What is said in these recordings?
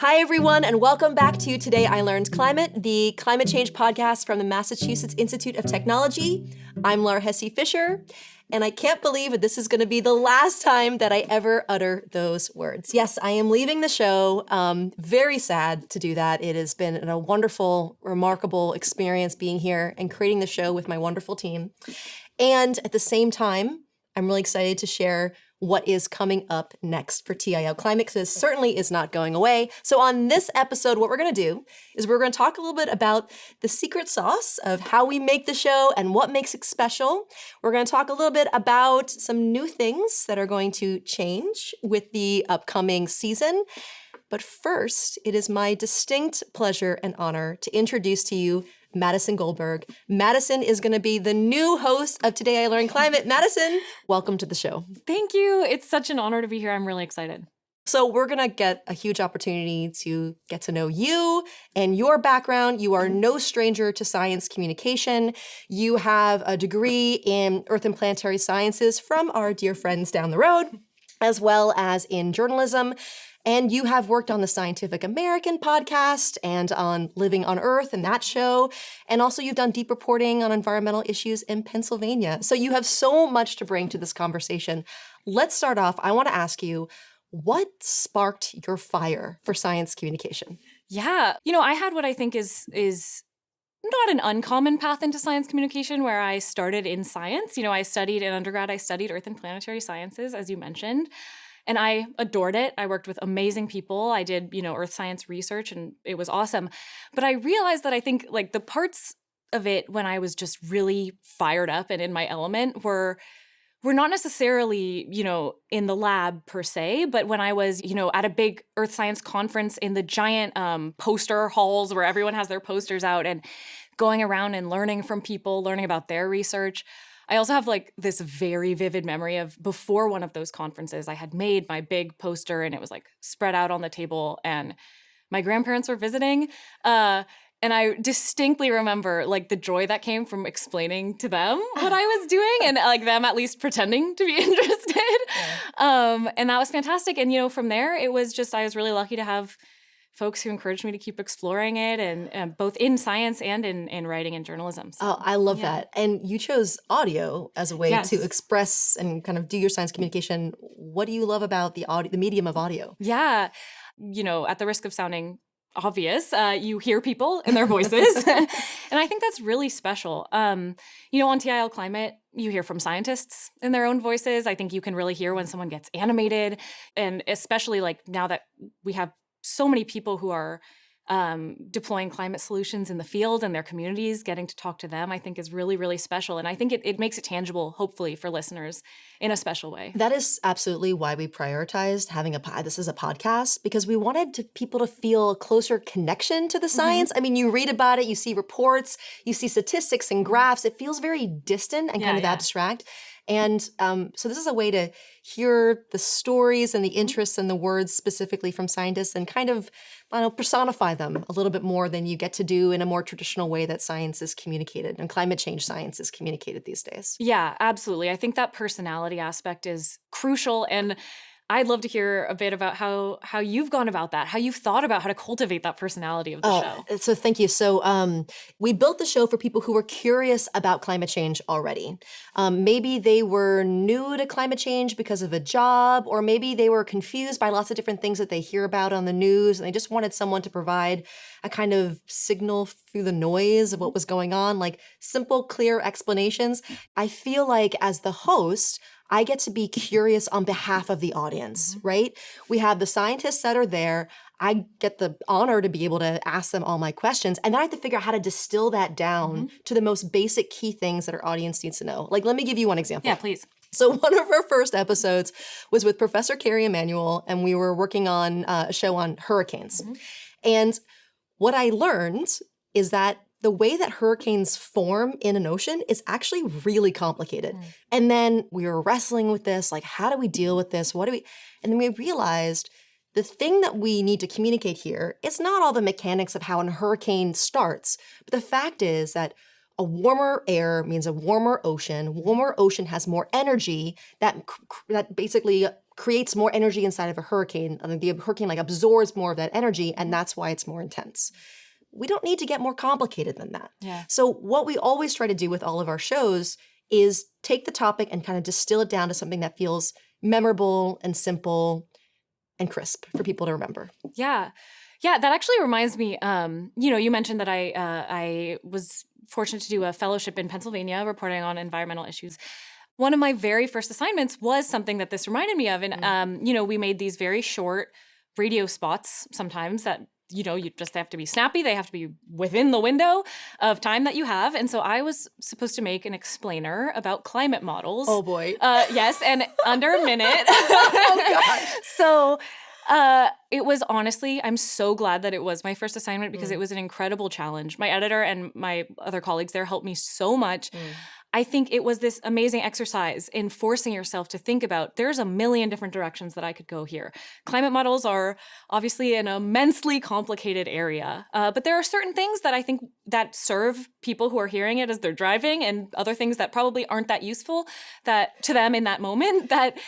Hi, everyone, and welcome back to Today I Learned Climate, the climate change podcast from the Massachusetts Institute of Technology. I'm Laur Hesse Fisher, and I can't believe that this is going to be the last time that I ever utter those words. Yes, I am leaving the show. Very sad to do that. It has been a wonderful, remarkable experience being here and creating the show with my wonderful team. And at the same time, I'm really excited to share what is coming up next for TILclimate, because it certainly is not going away. So on this episode, what we're going to do is we're going to talk a little bit about the secret sauce of how we make the show and what makes it special. We're going to talk a little bit about some new things that are going to change with the upcoming season. But first, it is my distinct pleasure and honor to introduce to you Madison Goldberg. Madison is going to be the new host of Today I Learned Climate. Madison, welcome to the show. Thank you. It's such an honor to be here. I'm really excited. So we're going to get a huge opportunity to get to know you and your background. You are no stranger to science communication. You have a degree in Earth and Planetary Sciences from our dear friends down the road, as well as in journalism. And you have worked on the Scientific American podcast and on Living on Earth and that show. And also you've done deep reporting on environmental issues in Pennsylvania. So you have so much to bring to this conversation. Let's start off. I want to ask you, what sparked your fire for science communication? Yeah. I had what I think is not an uncommon path into science communication, where I started in science. I studied in undergrad, I studied Earth and Planetary Sciences, as you mentioned. And I adored it. I worked with amazing people. I did, earth science research, and it was awesome. But I realized that I think the parts of it when I was just really fired up and in my element were not necessarily, in the lab per se, but when I was, at a big earth science conference in the giant poster halls where everyone has their posters out and going around and learning from people, learning about their research. I also have this very vivid memory of before one of those conferences, I had made my big poster and it was spread out on the table and my grandparents were visiting. And I distinctly remember the joy that came from explaining to them what I was doing and them at least pretending to be interested. Yeah. And that was fantastic. And, from there, it was just, I was really lucky to have folks who encouraged me to keep exploring it, and both in science and in writing and journalism. So, I love that. And you chose audio as a way to express and kind of do your science communication. What do you love about the medium of audio? Yeah. At the risk of sounding obvious, you hear people and their voices. And I think that's really special. On TILclimate, you hear from scientists in their own voices. I think you can really hear when someone gets animated. And especially now that we have so many people who are deploying climate solutions in the field and their communities, getting to talk to them, I think is really, really special. And I think it makes it tangible, hopefully, for listeners in a special way. That is absolutely why we prioritized having this as a podcast, because we wanted people to feel a closer connection to the science. Mm-hmm. I mean, you read about it, you see reports, you see statistics and graphs. It feels very distant and kind of abstract. And so this is a way to hear the stories and the interests and the words specifically from scientists and kind of personify them a little bit more than you get to do in a more traditional way that science is communicated and climate change science is communicated these days. Yeah, absolutely. I think that personality aspect is crucial. And I'd love to hear a bit about how you've gone about that, how you've thought about how to cultivate that personality of the show. So thank you. So we built the show for people who were curious about climate change already. Maybe they were new to climate change because of a job, or maybe they were confused by lots of different things that they hear about on the news, and they just wanted someone to provide a kind of signal through the noise of what was going on, simple, clear explanations. I feel like as the host, I get to be curious on behalf of the audience, right? We have the scientists that are there. I get the honor to be able to ask them all my questions. And then I have to figure out how to distill that down to the most basic key things that our audience needs to know. Let me give you one example. Yeah, please. So one of our first episodes was with Professor Carrie Emanuel, and we were working on a show on hurricanes. And what I learned is that the way that hurricanes form in an ocean is actually really complicated. And then we were wrestling with this, how do we deal with this? And then we realized the thing that we need to communicate here is not all the mechanics of how a hurricane starts, but the fact is that a warmer air means a warmer ocean. Warmer ocean has more energy that basically creates more energy inside of a hurricane. And the hurricane like absorbs more of that energy, and that's why it's more intense. We don't need to get more complicated than that. Yeah. So what we always try to do with all of our shows is take the topic and kind of distill it down to something that feels memorable and simple and crisp for people to remember. Yeah. Yeah, that actually reminds me, you mentioned that I was fortunate to do a fellowship in Pennsylvania reporting on environmental issues. One of my very first assignments was something that this reminded me of. And, we made these very short radio spots sometimes that, you just have to be snappy. They have to be within the window of time that you have. And so I was supposed to make an explainer about climate models. Oh, boy. Yes, and under a minute. Oh, gosh. So it was honestly, I'm so glad that it was my first assignment because it was an incredible challenge. My editor and my other colleagues there helped me so much. I think it was this amazing exercise in forcing yourself to think about, there's a million different directions that I could go here. Climate models are obviously an immensely complicated area, but there are certain things that I think that serve people who are hearing it as they're driving, and other things that probably aren't that useful that to them in that moment that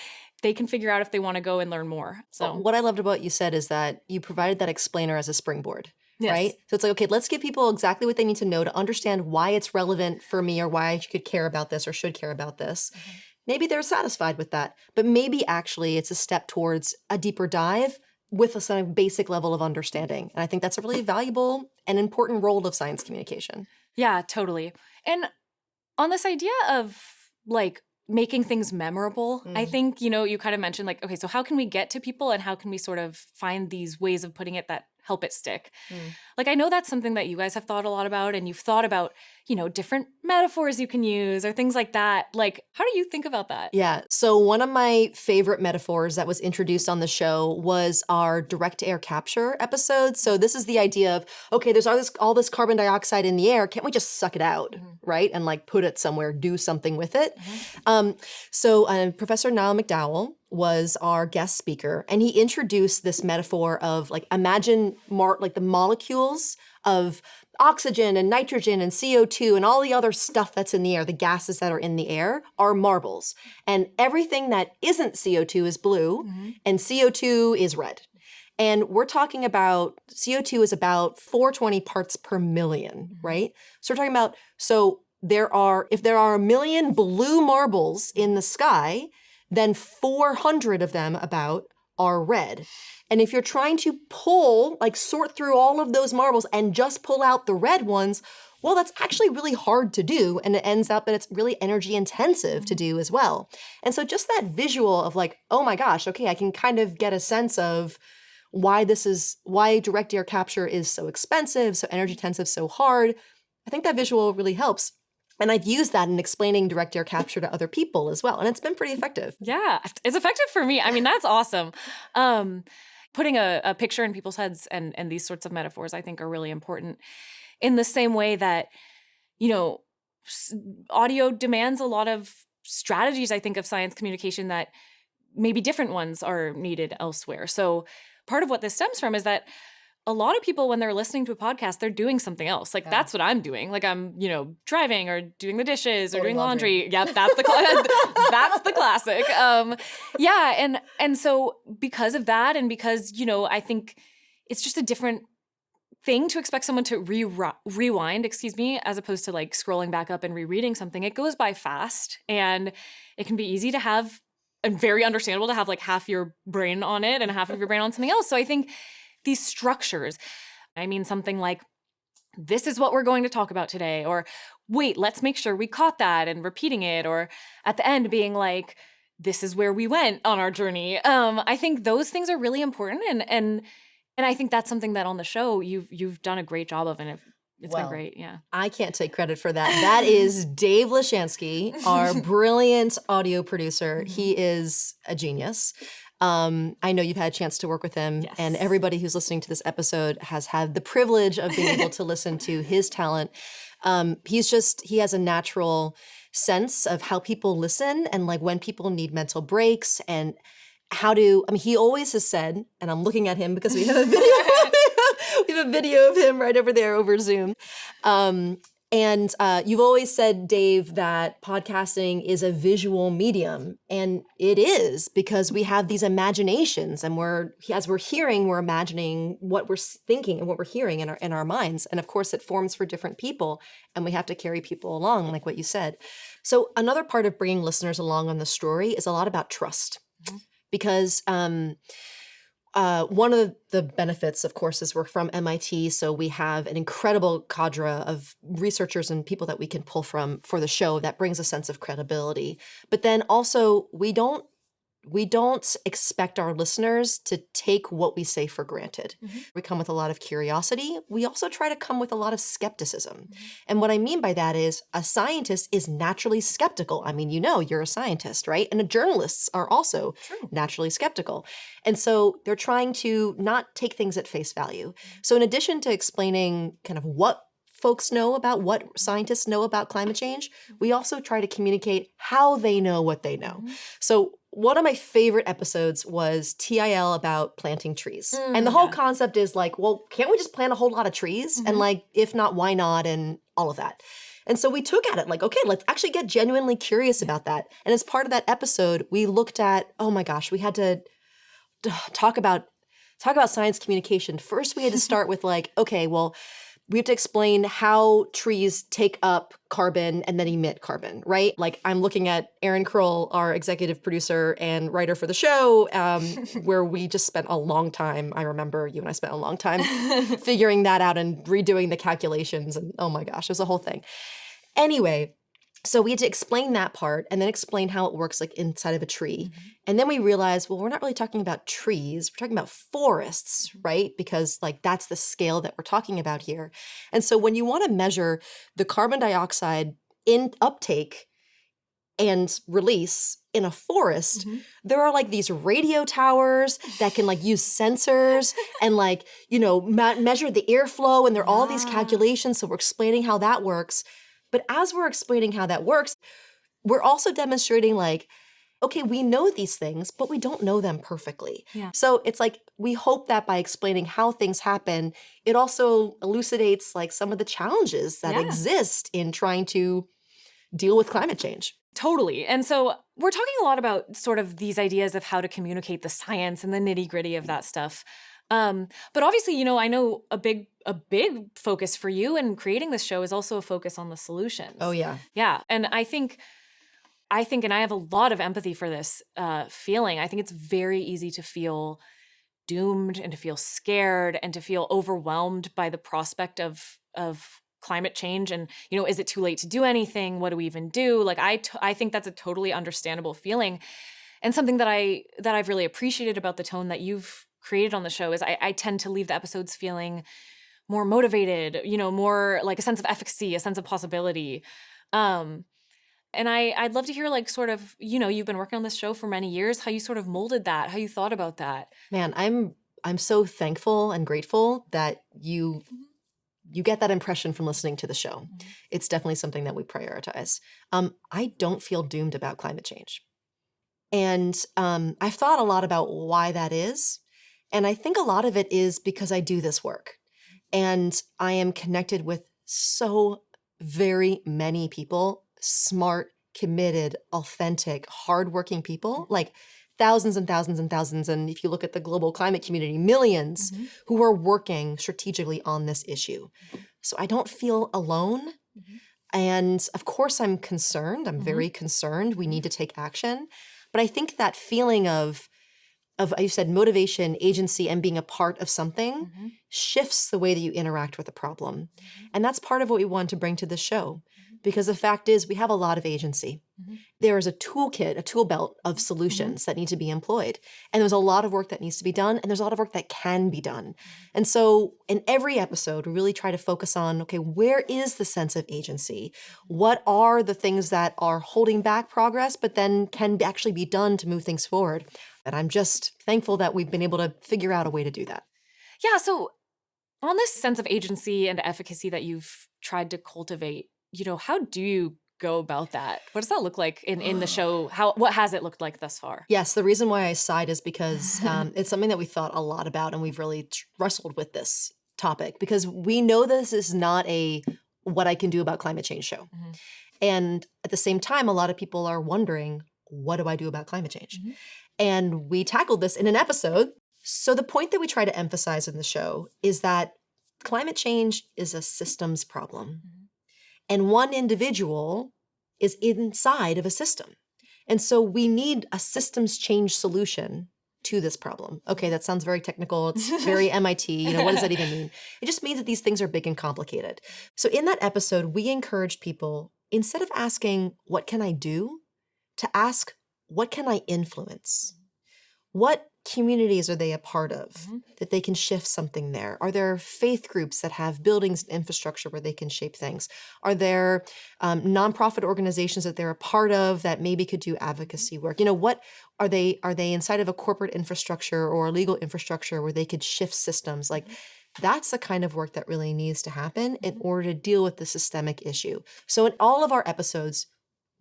they can figure out if they want to go and learn more. So what I loved about what you said is that you provided that explainer as a springboard. Yes. Right? So it's like, okay, let's give people exactly what they need to know to understand why it's relevant for me or why I could care about this or should care about this. Maybe they're satisfied with that, but maybe actually it's a step towards a deeper dive with a sort of basic level of understanding. And I think that's a really valuable and important role of science communication. Yeah, totally. And on this idea of like making things memorable, I think, you kind of mentioned like, okay, so how can we get to people and how can we sort of find these ways of putting it that help it stick? Like, I know that's something that you guys have thought a lot about, and you've thought about, different metaphors you can use or things like that. Like, how do you think about that? Yeah. So one of my favorite metaphors that was introduced on the show was our direct air capture episode. So this is the idea of, okay, there's all this carbon dioxide in the air. Can't we just suck it out, right? And like put it somewhere, do something with it. So Professor Niall McDowell was our guest speaker, and he introduced this metaphor of like, imagine like the molecules of oxygen and nitrogen and CO2 and all the other stuff that's in the air, the gases that are in the air are marbles. And everything that isn't CO2 is blue and CO2 is red. And we're talking about CO2 is about 420 parts per million, right? So we're talking about, if there are a million blue marbles in the sky, then 400 of them about are red. And if you're trying to sort through all of those marbles and just pull out the red ones, well, that's actually really hard to do. And it ends up that it's really energy intensive to do as well. And so just that visual of like, oh my gosh, okay, I can kind of get a sense of why direct air capture is so expensive, so energy intensive, so hard. I think that visual really helps. And I've used that in explaining direct air capture to other people as well. And it's been pretty effective. Yeah, it's effective for me. I mean, that's awesome. Putting a picture in people's heads and these sorts of metaphors, I think, are really important in the same way that, audio demands a lot of strategies, I think, of science communication that maybe different ones are needed elsewhere. So part of what this stems from is that a lot of people, when they're listening to a podcast, they're doing something else. Like, that's what I'm doing. Like, I'm, driving or doing the dishes or doing laundry. Yep, that's the that's the classic. And so because of that, and because, I think it's just a different thing to expect someone to rewind, as opposed to like scrolling back up and rereading something. It goes by fast, and it can be easy to have, and very understandable to have like half your brain on it and half of your brain on something else. So I think these structures, something like, this is what we're going to talk about today, or wait, let's make sure we caught that, and repeating it, or at the end being like, this is where we went on our journey. I think those things are really important, and I think that's something that on the show you've done a great job of, and it's been great. Yeah, I can't take credit for that. That is Dave Lishansky, our brilliant audio producer. He is a genius. I know you've had a chance to work with him, yes, and everybody who's listening to this episode has had the privilege of being able to listen to his talent. He has a natural sense of how people listen and like when people need mental breaks and he always has said, and I'm looking at him because we have a video, we have a video of him right over there over Zoom. And you've always said, Dave, that podcasting is a visual medium. And it is, because we have these imaginations, and as we're hearing, we're imagining what we're thinking and what we're hearing in our minds. And of course, it forms for different people, and we have to carry people along, like what you said. So another part of bringing listeners along on the story is a lot about trust. Because one of the benefits, of course, is we're from MIT, so we have an incredible cadre of researchers and people that we can pull from for the show that brings a sense of credibility. But then also, we don't expect our listeners to take what we say for granted. We come with a lot of curiosity. We also try to come with a lot of skepticism. And what I mean by that is a scientist is naturally skeptical. I mean, you're a scientist, right? And journalists are also naturally skeptical. And so they're trying to not take things at face value. So in addition to explaining kind of what folks know about, what scientists know about climate change, we also try to communicate how they know what they know. So one of my favorite episodes was TIL about planting trees. And the whole concept is like, well, can't we just plant a whole lot of trees? And like, if not, why not? And all of that. And so we took at it like, okay, let's actually get genuinely curious about that. And as part of that episode, we looked at, oh my gosh, we had to talk about science communication. First, we had to start with like, okay, well, we have to explain how trees take up carbon and then emit carbon, right? Like I'm looking at Aaron Krol, our executive producer and writer for the show, where we just spent a long time. I remember you and I spent a long time figuring that out and redoing the calculations. And oh my gosh, it was a whole thing. Anyway, so we had to explain that part and then explain how it works like inside of a tree. And then we realized, well, we're not really talking about trees. We're talking about forests, right? Because like that's the scale that we're talking about here. And so when you want to measure the carbon dioxide in uptake and release in a forest, there are like these radio towers that can like use sensors and like, measure the airflow. And there are all these calculations. So we're explaining how that works. But as we're explaining how that works, we're also demonstrating like, okay, we know these things, but we don't know them perfectly. So it's like, we hope that by explaining how things happen, it also elucidates like some of the challenges that exist in trying to deal with climate change. Totally. And so we're talking a lot about sort of these ideas of how to communicate the science and the nitty-gritty of that stuff. But obviously, I know a big focus for you in creating this show is also a focus on the solutions. Oh, yeah. Yeah. And I think, and I have a lot of empathy for this feeling. I think it's very easy to feel doomed and to feel scared and to feel overwhelmed by the prospect of climate change. And, is it too late to do anything? What do we even do? Like, I think that's a totally understandable feeling. And something that I've really appreciated about the tone that you've created on the show is I tend to leave the episodes feeling more motivated, more like a sense of efficacy, a sense of possibility. And I'd love to hear like sort of, you've been working on this show for many years, how you sort of molded that, how you thought about that. Man, I'm so thankful and grateful that you get that impression from listening to the show. It's definitely something that we prioritize. I don't feel doomed about climate change. And I've thought a lot about why that is. And I think a lot of it is because I do this work. And I am connected with so very many people, smart, committed, authentic, hardworking people, like thousands and thousands and thousands. And if you look at the global climate community, millions who are working strategically on this issue. So I don't feel alone. And of course, I'm concerned. I'm very concerned. We need to take action. But I think that feeling of you said motivation, agency, and being a part of something shifts the way that you interact with the problem. And that's part of what we want to bring to the show. Because the fact is, we have a lot of agency. There is a toolkit, a tool belt of solutions that need to be employed. And there's a lot of work that needs to be done, and there's a lot of work that can be done. And so in every episode, we really try to focus on, okay, where is the sense of agency? What are the things that are holding back progress, but then can actually be done to move things forward? And I'm just thankful that we've been able to figure out a way to do that. Yeah, so on this sense of agency and efficacy that you've tried to cultivate, how do you go about that? What does that look like in the show? What has it looked like thus far? Yes, the reason why I sighed is because it's something that we thought a lot about, and we've really wrestled with this topic because we know this is not a what I can do about climate change show. Mm-hmm. And at the same time, a lot of people are wondering, what do I do about climate change? Mm-hmm. And we tackled this in an episode. So the point that we try to emphasize in the show is that climate change is a systems problem. Mm-hmm. And one individual is inside of a system. And so we need a systems change solution to this problem. Okay, that sounds very technical. It's very MIT. What does that even mean? It just means that these things are big and complicated. So in that episode, we encouraged people, instead of asking, what can I do? To ask, what can I influence? What communities are they a part of that they can shift something there? Are there faith groups that have buildings and infrastructure where they can shape things? Are there nonprofit organizations that they're a part of that maybe could do advocacy work? What are they inside of a corporate infrastructure or a legal infrastructure where they could shift systems? Like that's the kind of work that really needs to happen in order to deal with the systemic issue. So in all of our episodes,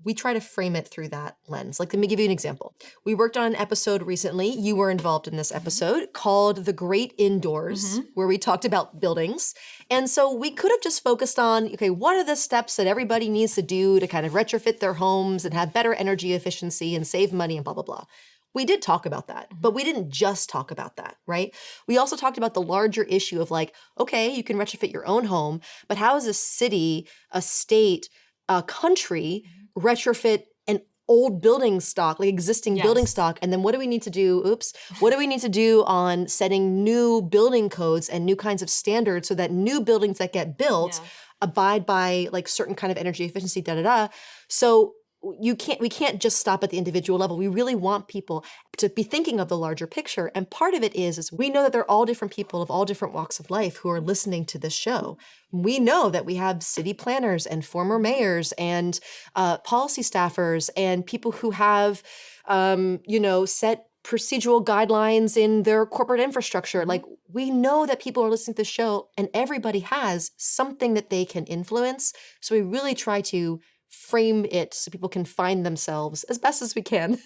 we try to frame it through that lens. Like, let me give you an example. We worked on an episode recently, you were involved in this episode, called The Great Indoors, where we talked about buildings. And so we could have just focused on, okay, what are the steps that everybody needs to do to kind of retrofit their homes and have better energy efficiency and save money and blah, blah, blah. We did talk about that, but we didn't just talk about that, right? We also talked about the larger issue of like, okay, you can retrofit your own home, but how is a city, a state, a country retrofit an old building stock, like existing building stock? And then what do we need to do? What do we need to do on setting new building codes and new kinds of standards so that new buildings that get built abide by like certain kind of energy efficiency, So we can't just stop at the individual level. We really want people to be thinking of the larger picture. And part of it is we know that they're all different people of all different walks of life who are listening to this show. We know that we have city planners and former mayors and policy staffers and people who have, set procedural guidelines in their corporate infrastructure. Like we know that people are listening to the show and everybody has something that they can influence. So we really try to frame it so people can find themselves as best as we can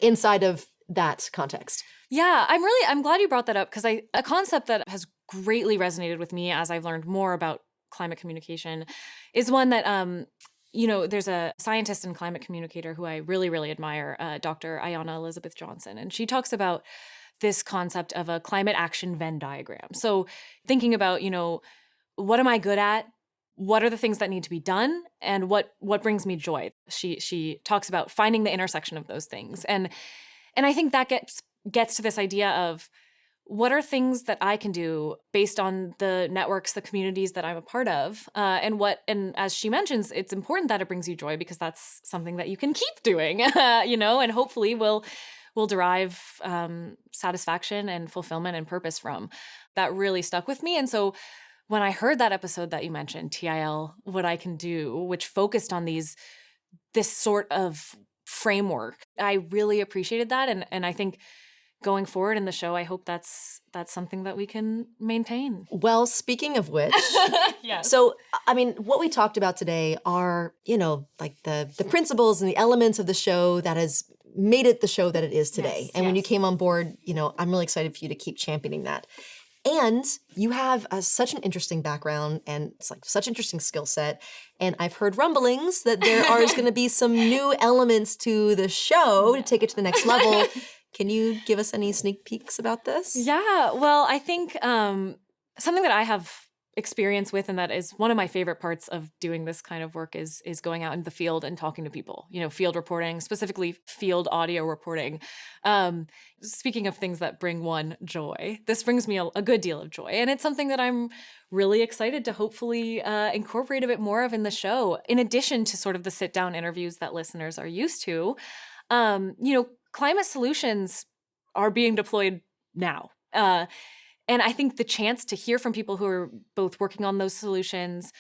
inside of that context. Yeah, I'm glad you brought that up because a concept that has greatly resonated with me as I've learned more about climate communication is one that, there's a scientist and climate communicator who I really, really admire, Dr. Ayanna Elizabeth Johnson, and she talks about this concept of a climate action Venn diagram. So thinking about, what am I good at? What are the things that need to be done and what brings me joy? She talks about finding the intersection of those things. And I think that gets to this idea of what are things that I can do based on the networks, the communities that I'm a part of, and as she mentions, it's important that it brings you joy because that's something that you can keep doing, and hopefully will derive satisfaction and fulfillment and purpose from. That really stuck with me. And so when I heard that episode that you mentioned, TIL, What I Can Do, which focused on this sort of framework, I really appreciated that. And I think going forward in the show, I hope that's something that we can maintain. Well, speaking of which, yes. So, I mean, what we talked about today are, like the principles and the elements of the show that has made it the show that it is today. And when you came on board, I'm really excited for you to keep championing that. And you have such an interesting background and it's like such interesting skill set. And I've heard rumblings that there are going to be some new elements to the show to take it to the next level. Can you give us any sneak peeks about this? Yeah, well, I think something that I have experience with and that is one of my favorite parts of doing this kind of work is going out in the field and talking to people, field reporting, specifically field audio reporting. Speaking of things that bring one joy, this brings me a good deal of joy. And it's something that I'm really excited to hopefully incorporate a bit more of in the show, in addition to sort of the sit-down interviews that listeners are used to. Climate solutions are being deployed now. And I think the chance to hear from people who are both working on those solutions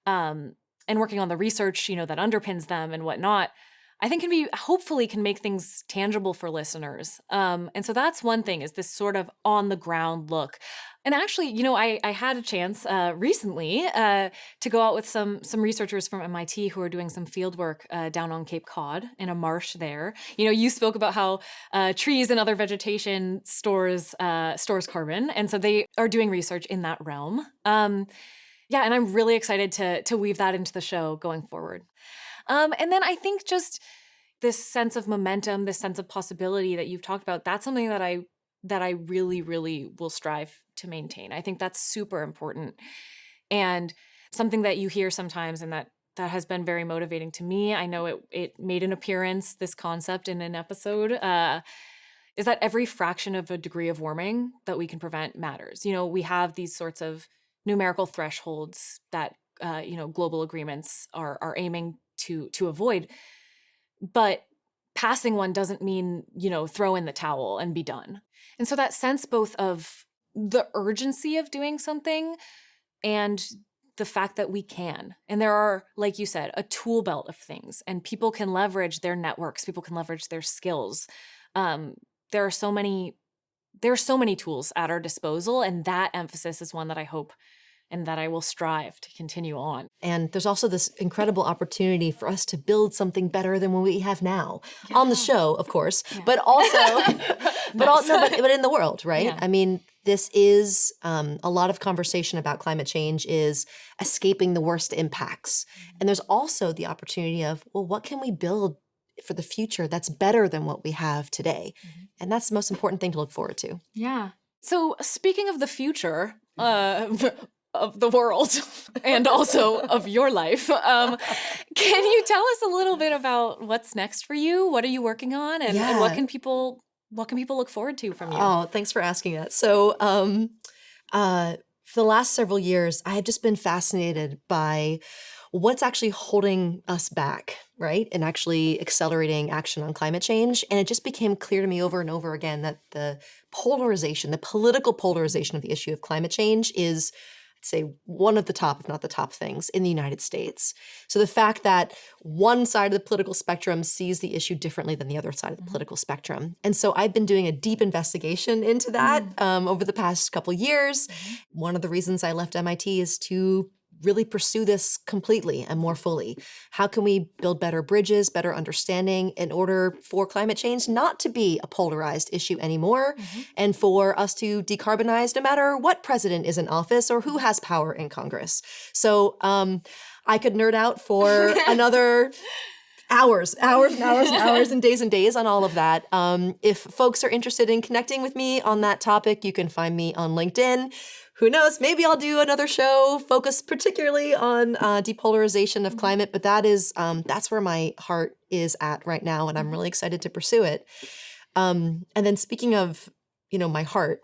and working on the research, that underpins them and whatnot, I think hopefully can make things tangible for listeners. And so that's one thing, is this sort of on the ground look. And actually, I had a chance recently to go out with some researchers from MIT who are doing some field work down on Cape Cod in a marsh there. You spoke about how trees and other vegetation stores carbon. And so they are doing research in that realm. Yeah, and I'm really excited to weave that into the show going forward. And then I think just this sense of momentum, this sense of possibility that you've talked about, that's something that I really, really will strive to maintain. I think that's super important. And something that you hear sometimes and that has been very motivating to me. I know it made an appearance, this concept in an episode, is that every fraction of a degree of warming that we can prevent matters. We have these sorts of numerical thresholds that global agreements are aiming to avoid. But passing one doesn't mean, throw in the towel and be done. And so that sense both of the urgency of doing something and the fact that we can. And there are, like you said, a tool belt of things, and people can leverage their networks, people can leverage their skills. There are so many tools at our disposal, and that emphasis is one that I hope and that I will strive to continue on. And there's also this incredible opportunity for us to build something better than what we have now on the show, of course, but also, but in the world, right? Yeah. I mean, this is a lot of conversation about climate change is escaping the worst impacts. And there's also the opportunity of, well, what can we build for the future that's better than what we have today? And that's the most important thing to look forward to. Yeah. So speaking of the future, of the world and also of your life. Can you tell us a little bit about what's next for you? What are you working on, and what can people look forward to from you? Oh, thanks for asking that. So, for the last several years, I have just been fascinated by what's actually holding us back, right? And actually accelerating action on climate change. And it just became clear to me over and over again that the political polarization of the issue of climate change is, say, one of the top, if not the top things in the United States. So the fact that one side of the political spectrum sees the issue differently than the other side of the political spectrum. And so I've been doing a deep investigation into that over the past couple years. One of the reasons I left MIT is to really pursue this completely and more fully. How can we build better bridges, better understanding in order for climate change not to be a polarized issue anymore, and for us to decarbonize no matter what president is in office or who has power in Congress? So I could nerd out for another hours and days on all of that. If folks are interested in connecting with me on that topic, you can find me on LinkedIn. Who knows, maybe I'll do another show focused particularly on depolarization of climate, but that's where my heart is at right now, and I'm really excited to pursue it. And then speaking of, my heart,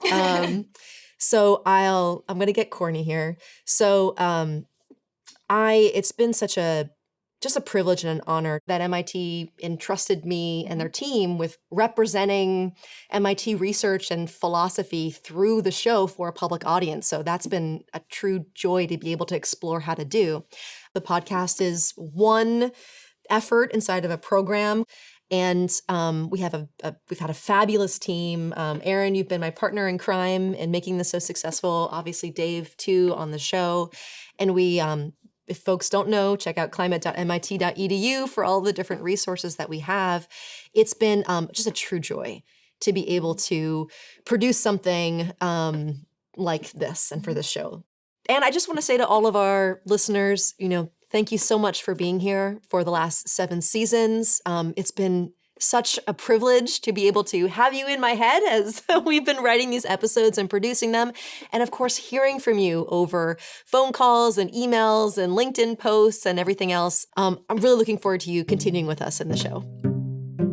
so I'm going to get corny here. So it's been just a privilege and an honor that MIT entrusted me and their team with representing MIT research and philosophy through the show for a public audience. So that's been a true joy to be able to explore how to do. The podcast is one effort inside of a program. And we've had a fabulous team. Aaron, you've been my partner in crime in making this so successful. Obviously, Dave, too, on the show. And we if folks don't know, check out tilclimate.mit.edu for all the different resources that we have. It's been just a true joy to be able to produce something like this and for this show. And I just want to say to all of our listeners, thank you so much for being here for the last 7 seasons. It's been such a privilege to be able to have you in my head as we've been writing these episodes and producing them. And of course, hearing from you over phone calls and emails and LinkedIn posts and everything else. I'm really looking forward to you continuing with us in the show.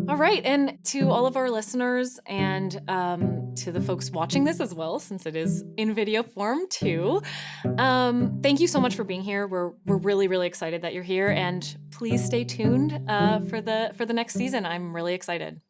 All right. And to all of our listeners and to the folks watching this as well, since it is in video form too, thank you so much for being here. We're really, really excited that you're here. And please stay tuned for the next season. I'm really excited.